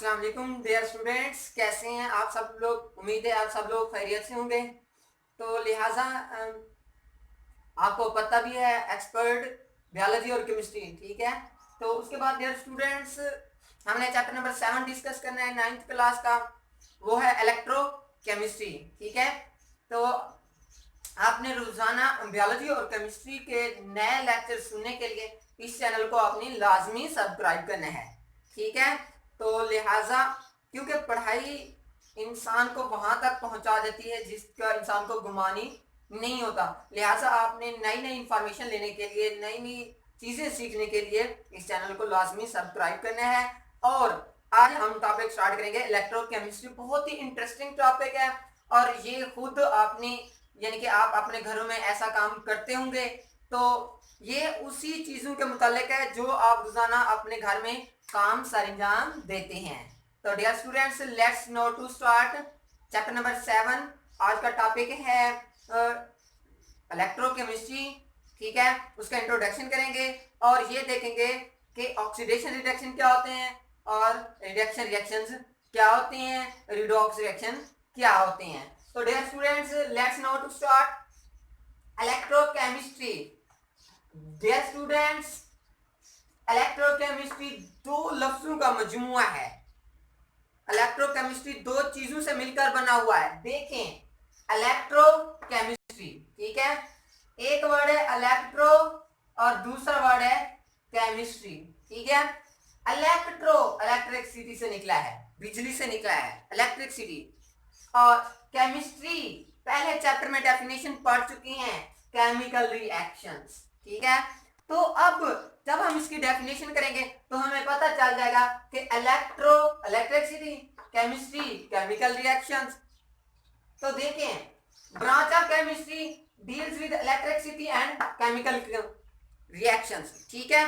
अस्सलाम वालेकुम dear students, कैसे हैं आप सब लोग। उम्मीद है आप सब लोग खैरियत से होंगे। तो लिहाजा आपको पता भी है एक्सपर्ट बायोलॉजी और केमिस्ट्री, ठीक है। तो उसके बाद डियर स्टूडेंट्स हमने चैप्टर नंबर 7 डिस्कस करना है 9th क्लास का, वो है इलेक्ट्रोकेमिस्ट्री, ठीक है। तो आपने रोजाना बायोलॉजी और केमिस्ट्री के नए लेक्चर सुनने के लिए इस चैनल को आपने लाजमी सब्सक्राइब करना है, ठीक है। तो लिहाजा क्योंकि पढ़ाई इंसान को वहां तक पहुंचा देती है जिसका इंसान को गुमानी नहीं होता, लिहाजा आपने नई नई इंफॉर्मेशन लेने के लिए, नई नई चीजें सीखने के लिए इस चैनल को लाजमी सब्सक्राइब करना है। और आज हम टॉपिक स्टार्ट करेंगे इलेक्ट्रोकेमिस्ट्री। बहुत ही इंटरेस्टिंग टॉपिक है और ये खुद आपने यानी कि आप अपने घरों में ऐसा काम करते होंगे, तो ये उसी चीजों के मुतालिक है जो आप रोजाना अपने घर में काम सरंजाम देते हैं। तो dear students, let's now to start chapter number 7। आज का टॉपिक है इलेक्ट्रोकेमिस्ट्री, ठीक है। उसका इंट्रोडक्शन करेंगे और ये देखेंगे कि ऑक्सीडेशन रिडक्शन क्या होते हैं और रिडक्शन रिएक्शंस क्या होते हैं, रिडॉक्स रिएक्शन क्या होते हैं। तो dear students, let's now to start electrochemistry. Dear students, electrochemistry दो लफ्जों का मजमुआ है। इलेक्ट्रोकेमिस्ट्री दो चीजों से मिलकर बना हुआ है। देखें, इलेक्ट्रोकेमिस्ट्री, ठीक है, एक वर्ड है इलेक्ट्रो और दूसरा वर्ड है केमिस्ट्री, ठीक है। इलेक्ट्रो इलेक्ट्रिसिटी से निकला है, बिजली से निकला है इलेक्ट्रिसिटी। और केमिस्ट्री पहले चैप्टर में डेफिनेशन पढ़ चुकी हैं, केमिकल रिएक्शंस, ठीक है। तो अब जब हम इसकी डेफिनेशन करेंगे तो हमें पता चल जाएगा कि electro electricity, chemistry chemical reactions. तो देखें, branch of chemistry deals with electricity and chemical reactions, ठीक है।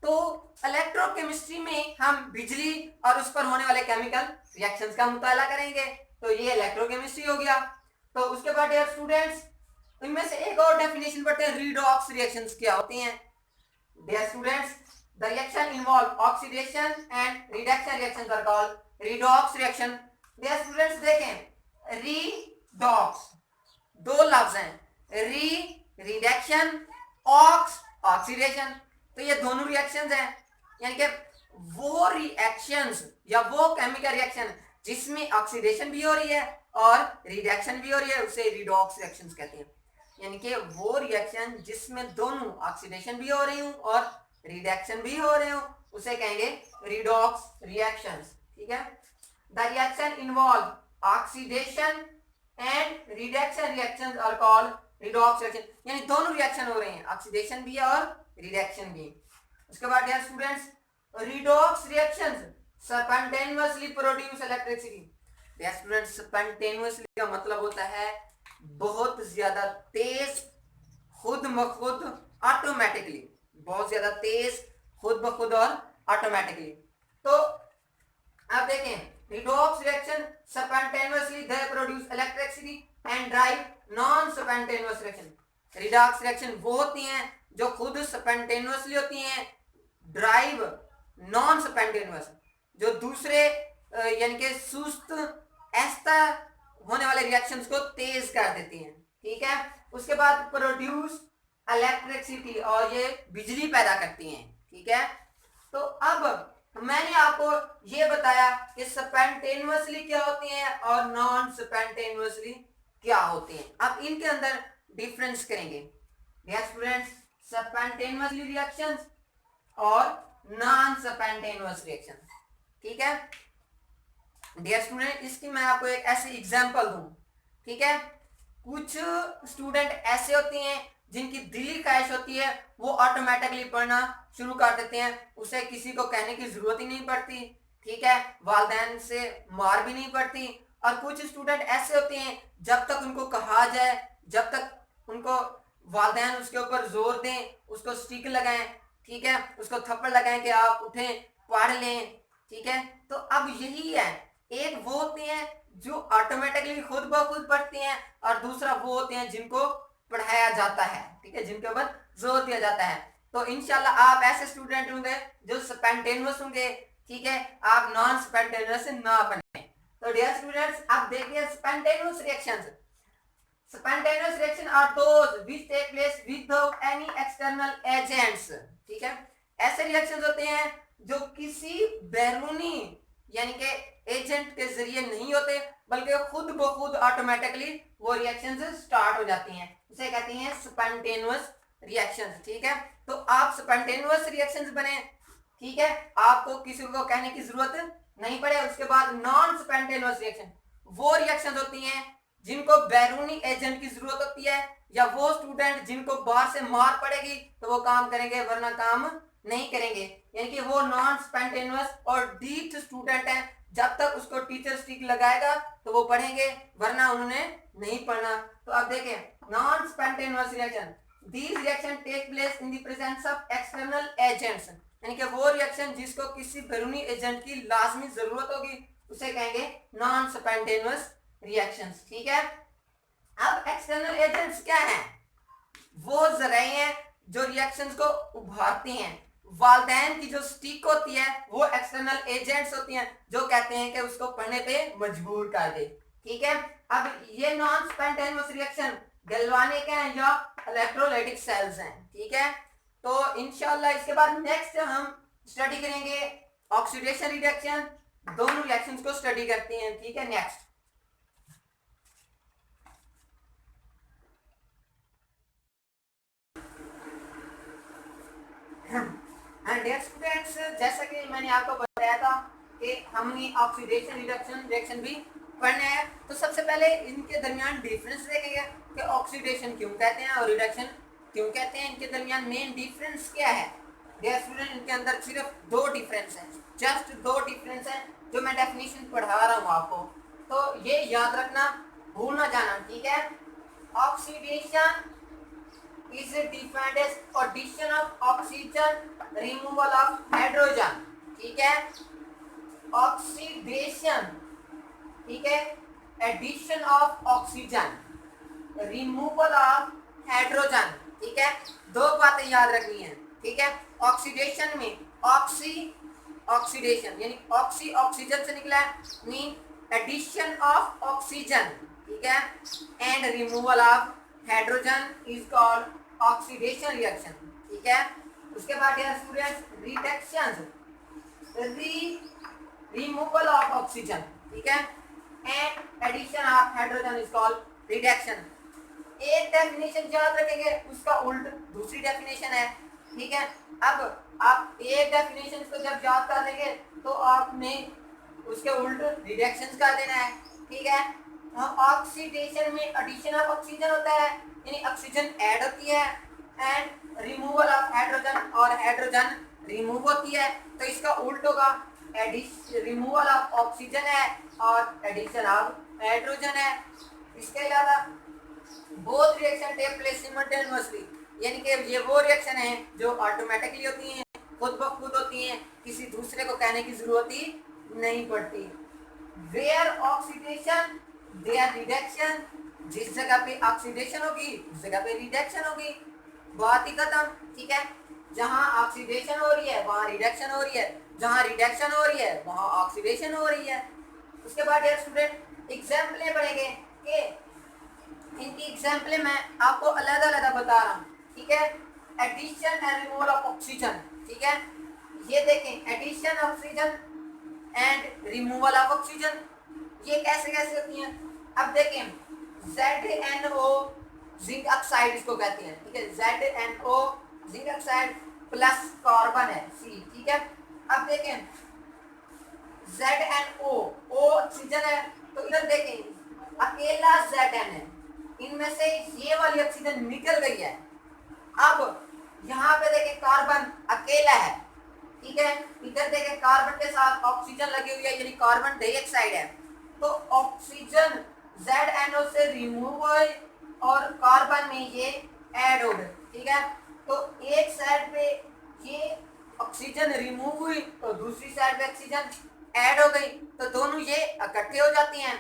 तो इलेक्ट्रोकेमिस्ट्री में हम बिजली और उस पर होने वाले केमिकल रिएक्शंस का मुताला करेंगे, तो ये इलेक्ट्रोकेमिस्ट्री हो गया। तो उसके बाद डियर स्टूडेंट्स, इनमें से एक और डेफिनेशन पढ़ते हैं, रिडॉक्स रिएक्शंस क्या होती हैं। Dear students, the reaction involve oxidation and reduction reactions are called redox reaction. Dear students देखें, रिडॉक्स दो लफ्ज हैं, री रिडक्शन, ऑक्स ऑक्सीडेशन। तो ये दोनों रिएक्शंस हैं, यानी कि वो रिएक्शंस या वो केमिकल रिएक्शन जिसमें ऑक्सीडेशन भी हो रही है और रिडक्शन भी हो रही है, उसे रिडॉक्स रिएक्शंस कहते हैं। यानी कि वो रिएक्शन जिसमें दोनों ऑक्सीडेशन भी हो रही हूं और रिडक्शन भी हो रहे हो, उसे कहेंगे रिडॉक्स रिएक्शंस, ठीक है। The reaction involve oxidation and reduction reactions are called redox reaction. यानी दोनों रिएक्शन हो रहे हैं, ऑक्सीडेशन भी है और रिडक्शन भी। उसके बाद dear students, redox reactions spontaneously produce electricity. Dear students, spontaneously का मतलब होता है बहुत ज्यादा तेज, खुद ब खुद, ऑटोमेटिकली, बहुत ज्यादा तेज, खुद ब खुद और ऑटोमेटिकली। तो आप देखें, redox reaction spontaneously they produce electricity and drive non spontaneous reaction। redox reaction वो होती हैं जो खुद spontaneously होती हैं, ड्राइव नॉन स्पॉन्टेनियस जो दूसरे यानी कि सुस्त ऐसा होने वाले रिएक्शंस को तेज कर देती हैं, ठीक है। उसके बाद प्रोड्यूस इलेक्ट्रिसिटी, और ये बिजली पैदा करती हैं, ठीक है। तो अब मैंने आपको ये बताया कि स्पॉन्टेनियसली क्या होती हैं और नॉन स्पॉन्टेनियसली क्या होती हैं। अब इनके अंदर डिफरेंस करेंगे डियर स्टूडेंट्स, स्पॉन्टेनियसली रिएक्शंस और नॉन स्पॉन्टेनियस रिएक्शंस, ठीक है। डियर स्टूडेंट, इसकी मैं आपको एक ऐसी एग्जांपल दूं, ठीक है। कुछ स्टूडेंट ऐसे होते हैं जिनकी दिली ख्वाहिश होती है, वो ऑटोमेटिकली पढ़ना शुरू कर देते हैं, उसे किसी को कहने की जरूरत ही नहीं पड़ती, ठीक है, वालिदैन से मार भी नहीं पड़ती। और कुछ स्टूडेंट ऐसे होते हैं जब तक उनको कहा जाए, जब तक उनको वालिदैन उसके ऊपर जोर दें, उसको स्टिक लगाएं, ठीक है, उसको थप्पड़ लगाएं कि आप उठें पढ़ लें, ठीक है। तो अब यही है, एक वो होते हैं जो ऑटोमेटिकली खुद ब खुद पढ़ते हैं और दूसरा वो होते हैं जिनको पढ़ाया जाता है, ठीक है, जिनके ऊपर जोर दिया जाता है। तो इंशाल्लाह आप ऐसे स्टूडेंट होंगे जो स्पॉन्टेनियस होंगे, ठीक है, आप नॉन स्पॉन्टेनियस ना बने। तो डियर स्टूडेंट्स, आप देखिए spontaneous reactions. Spontaneous reaction are those which take place without any external agents। ठीक है, ऐसे रिएक्शंस होते हैं जो किसी बैरूनी यानी कि एजेंट के जरिए नहीं होते, बल्कि खुद ब खुद ऑटोमेटिकली वो रिएक्शंस स्टार्ट हो जाती हैं, उसे कहते हैं स्पॉन्टेनियस रिएक्शंस। ठीक है, तो आप स्पॉन्टेनियस रिएक्शंस बने। ठीक है, आपको किसी को कहने की जरूरत नहीं पड़े। उसके बाद नॉन स्पॉन्टेनियस रिएक्शन, वो रिएक्शंस होती हैं जिनको बैरूनी एजेंट की जरूरत होती है, या वो स्टूडेंट जिनको बाहर से मार पड़ेगी तो वो काम करेंगे, वरना काम नहीं करेंगे। यानी कि वो नॉन स्पॉन्टेनियस और डीठ स्टूडेंट है, जब तक उसको टीचर स्टिक लगाएगा तो वो पढ़ेंगे, वरना उन्होंने नहीं पढ़ना। तो अब देखें non spontaneous reaction, these reaction take place in the presence of external agents. यानी कि वो रिएक्शन जिसको किसी बैरूनी एजेंट की लाजमी जरूरत होगी उसे कहेंगे नॉन स्पॉन्टेनियस रिएक्शंस। ठीक है, अब एक्सटर्नल एजेंट्स क्या हैं? वो जराए हैं जो रिएक्शंस को उभारती हैं। वालदैन की जो स्टिक होती है वो एक्सटर्नल एजेंट्स होती हैं जो कहते हैं कि उसको पढ़ने पे मजबूर कर दे। ठीक है, अब ये नॉन स्पॉन्टेनियस रिएक्शन गैल्वानिक हैं या इलेक्ट्रोलाइटिक सेल्स हैं। ठीक है, तो इंशाल्लाह इसके बाद नेक्स्ट हम स्टडी करेंगे ऑक्सीडेशन रिएक्शन, दोनों रिएक्शंस को स्टडी करते हैं। ठीक है, नेक्स्ट डियर स्टूडेंट्स, जैसा कि मैंने आपको बताया था कि हमने ऑक्सीडेशन रिएक्शन भी पढ़ना है। तो सबसे पहले इनके दरमियान डिफरेंस देखेंगे कि ऑक्सीडेशन क्यों कहते हैं और रिडक्शन क्यों कहते हैं। इनके दरमियान मेन डिफरेंस क्या है? डियर स्टूडेंट, इनके अंदर सिर्फ दो डिफरेंस हैं, जस्ट दो डिफरेंस हैं जो मैं डेफिनेशन पढ़ा रहा हूँ आपको, तो ये याद रखना, भूल ना जाना। ठीक है, oxidation is defined as addition of oxygen, removal of hydrogen। ठीक है, ऑक्सीडेशन, ठीक है, addition of oxygen, removal of hydrogen. ठीक है, दो बातें याद रखनी है। ठीक है, ऑक्सीडेशन में ऑक्सीडेशन यानी ऑक्सीजन से निकला है, मीन एडिशन ऑफ ऑक्सीजन। ठीक है, and removal of hydrogen is called oxidation reaction. ठीक है, उसके बाद यार students reduction, removal of oxygen. ठीक है, and addition of hydrogen is called reduction. एक डेफिनेशन याद रखेंगे, उसका उल्ट दूसरी डेफिनेशन है। ठीक है, अब आप एक डेफिनेशन को जब याद कर लेंगे तो आपने उसके उल्ट रिडक्शन कर देना है। ठीक है, ऑक्सीडेशन में एडिशन ऑफ ऑक्सीजन होता है, यानी ऑक्सीजन ऐड होती है, एंड रिमूवल ऑफ हाइड्रोजन, और हाइड्रोजन रिमूव होती है। तो इसका उल्ट होगा, रिमूवल ऑफ ऑक्सीजन है और एडिशन ऑफ हाइड्रोजन है। इसके अलावा both reaction take place simultaneously, यानी कि ये वो रिएक्शन है जो ऑटोमेटिकली होती हैं, खुद ब खुद होती हैं, किसी दूसरे को कहने की जरूरत ही नहीं पड़ती। वेयर ऑक्सीडेशन देयर रिडक्शन, जिस जगह पे ऑक्सीडेशन होगी उस जगह पे रिडक्शन होगी, बात ही खत्म। ठीक है, जहां ऑक्सीडेशन हो रही है वहां रिडक्शन हो रही है, जहां रिडक्शन हो रही है वहां ऑक्सीडेशन हो रही है। उसके बाद यार स्टूडेंट एग्जाम्पलें पढ़ेंगे कि इनकी एग्जाम्पलें मैं आपको अलग अलग बता रहा हूँ। ठीक है, addition and removal of oxygen. ठीक है, ये देखें addition oxygen and removal of oxygen, ये कैसे कैसे होती हैं। अब देखें ZnO जिंक ऑक्साइड इसको कहते हैं। ठीक है, ZnO zinc oxide plus carbon है C। ठीक है, अब देखें ZnO O ऑक्सीजन है, तो इधर देखें अकेला Zn है, इनमें से ये वाली ऑक्सीजन निकल गई है। अब यहाँ पे देखें कार्बन अकेला है। ठीक है, इधर देखें कार्बन के साथ ऑक्सीजन लगी हुई है, यानी कार्बन डाइऑक्साइड है। तो ऑक्सीजन ZnO से रिमूव हुई और कार्बन में ये ऐड हो गए। ठीक है, तो एक साइड पे ये ऑक्सीजन रिमूव हुई तो दूसरी साइड पे ऑक्सीजन ऐड हो गई, तो दोनों ये इकट्ठे हो जाती हैं।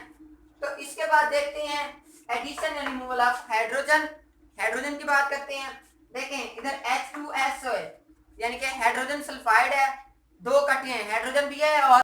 तो इसके बाद देखते हैं एडिशन या रिमूवल ऑफ हाइड्रोजन। हाइड्रोजन की बात करते हैं। देखें इधर H2SO है, यानी कि हाइड्रोजन सल्फाइड है, दो इकट्ठे हैं हाइड्रोजन भी है और